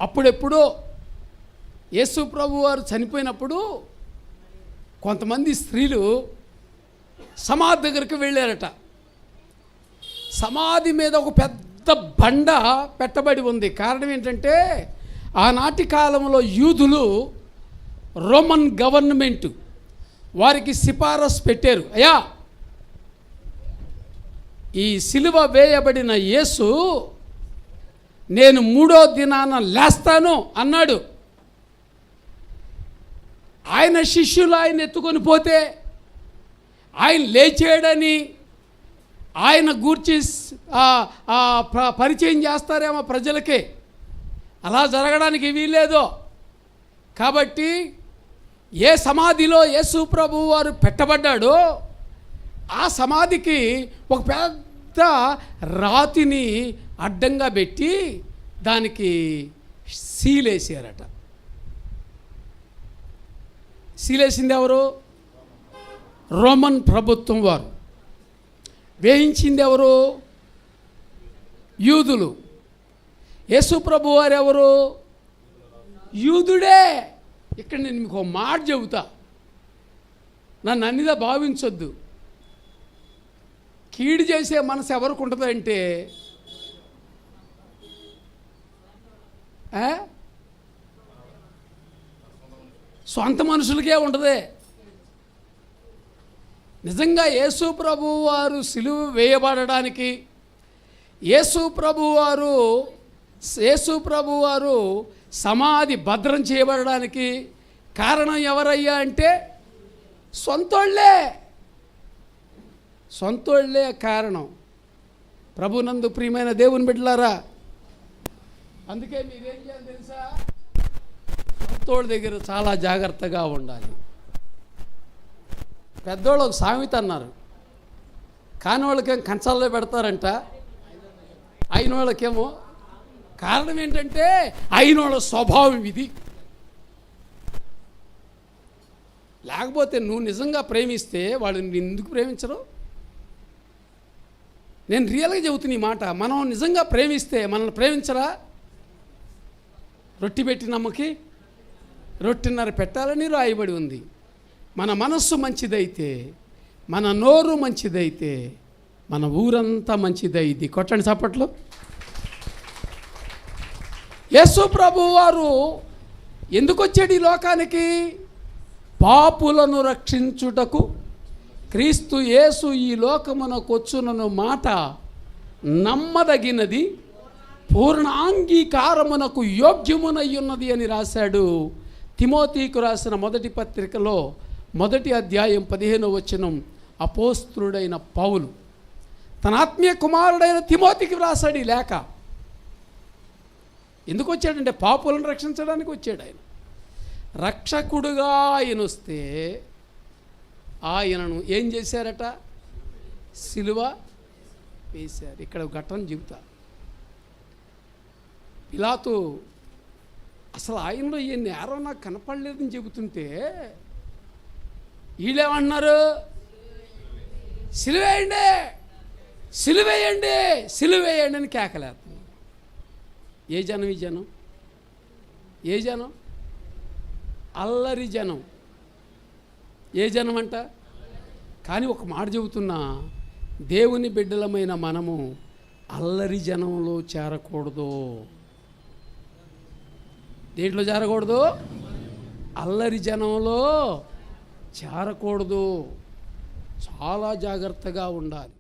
అప్పుడెప్పుడో యేసు ప్రభు వారు చనిపోయినప్పుడు కొంతమంది స్త్రీలు సమాధి దగ్గరికి వెళ్ళారట. సమాధి మీద ఒక పెద్ద బండ పెట్టబడి ఉంది. కారణం ఏంటంటే ఆనాటి కాలంలో యూదులు రోమన్ గవర్నమెంటు వారికి సిఫారసు పెట్టారు, అయ్యా ఈ సిలువ వేయబడిన యేసు నేను 3వ దినాన లేస్తాను అన్నాడు. ఆయన శిష్యులు ఆయన ఎత్తుకొని పోతే ఆయన లేచాడని ఆయన గూర్చి పరిచయం చేస్తారేమో ప్రజలకే. అలా జరగడానికి వీల్లేదు. కాబట్టి ఏ సమాధిలో యేసు ప్రభువు వారు పెట్టబడ్డాడో ఆ సమాధికి ఒక పెద్ద రాతిని అడ్డంగా పెట్టి దానికి సీలేసారట. సీలేసింది ఎవరు? రోమన్ ప్రభుత్వం వారు. వేయించింది ఎవరు? యూదులు. యేసు ప్రభు వారు ఎవరు? యూదుడే. ఇక్కడ నేను మీకు ఒక మాట చెబుతా, నన్ను అన్నిదా భావించొద్దు. కీడు చేసే మనసు ఎవరికి ఉంటుందంటే సొంత మనుషులకే ఉంటుంది. నిజంగా యేసు ప్రభు వారు సిలువ వేయబడడానికి, యేసు ప్రభు వారు సమాధి భద్రం చేయబడడానికి కారణం ఎవరయ్యా అంటే సొంతోళ్ళే కారణం. ప్రభునందు ప్రియమైన దేవుని బిడ్డలారా, అందుకే మీరేం చేయాలి తెలుసా? సొంతోళ్ళ దగ్గర చాలా జాగ్రత్తగా ఉండాలి. పెద్దోళ్ళు ఒక సామెత అన్నారు, కాని వాళ్ళకేం కంచాల్లో పెడతారంట, అయిన వాళ్ళకేమో. కారణం ఏంటంటే అయిన వాళ్ళ స్వభావం ఇది. లేకపోతే నువ్వు నిజంగా ప్రేమిస్తే వాళ్ళు ఎందుకు ప్రేమించరు? నేను రియల్గా చెబుతున్న ఈ మాట. మనం నిజంగా ప్రేమిస్తే మనల్ని ప్రేమించరా? రొట్టి పెట్టి నమ్మకి రొట్టిన్నర పెట్టాలని రాయబడి ఉంది. మన మనస్సు మంచిదైతే, మన నోరు మంచిదైతే, మన ఊరంతా మంచిదైంది. కొట్టండి చప్పట్లు. యేసు ప్రభువు వారు ఎందుకు వచ్చాడు ఈ లోకానికి? పాపులను రక్షించుటకు క్రీస్తు యేసు ఈ లోకమునకు వచ్చునను మాట నమ్మదగినది, పూర్ణ అంగీకారమునకు యోగ్యమునయ్యున్నది అని రాశాడు. తిమోతికు రాసిన మొదటి పత్రికలో 1వ అధ్యాయం 15వ వచనం అపోస్తులుడైన పౌలు తన ఆత్మీయ కుమారుడైన తిమోతికి రాశాడు ఈ లేఖ. ఎందుకు వచ్చాడంటే పాపులను రక్షించడానికి వచ్చాడు ఆయన. రక్షకుడుగా ఆయన వస్తే ఆయనను ఏం చేశారట? సిలువ వేశారు. ఇక్కడ ఘటన చెబుతా. పిలాతు అసలు ఆయనలో ఏ నేరం నాకు కనపడలేదని చెబుతుంటే వీళ్ళేమంటున్నారు? సిలువేయండి, సిలువేయండి, సిలువేయండి అని కేకలేస్తున్నారు. ఏ జనం? ఈ జనం ఏ జనం? అల్లరి జనం. ఏ జనం అంట? కానీ ఒక మాట చెబుతున్నా, దేవుని బిడ్డలమైన మనము అల్లరి జనంలో చేరకూడదు. దేంట్లో చేరకూడదు? అల్లరి జనంలో చేరకూడదు. చాలా జాగ్రత్తగా ఉండాలి.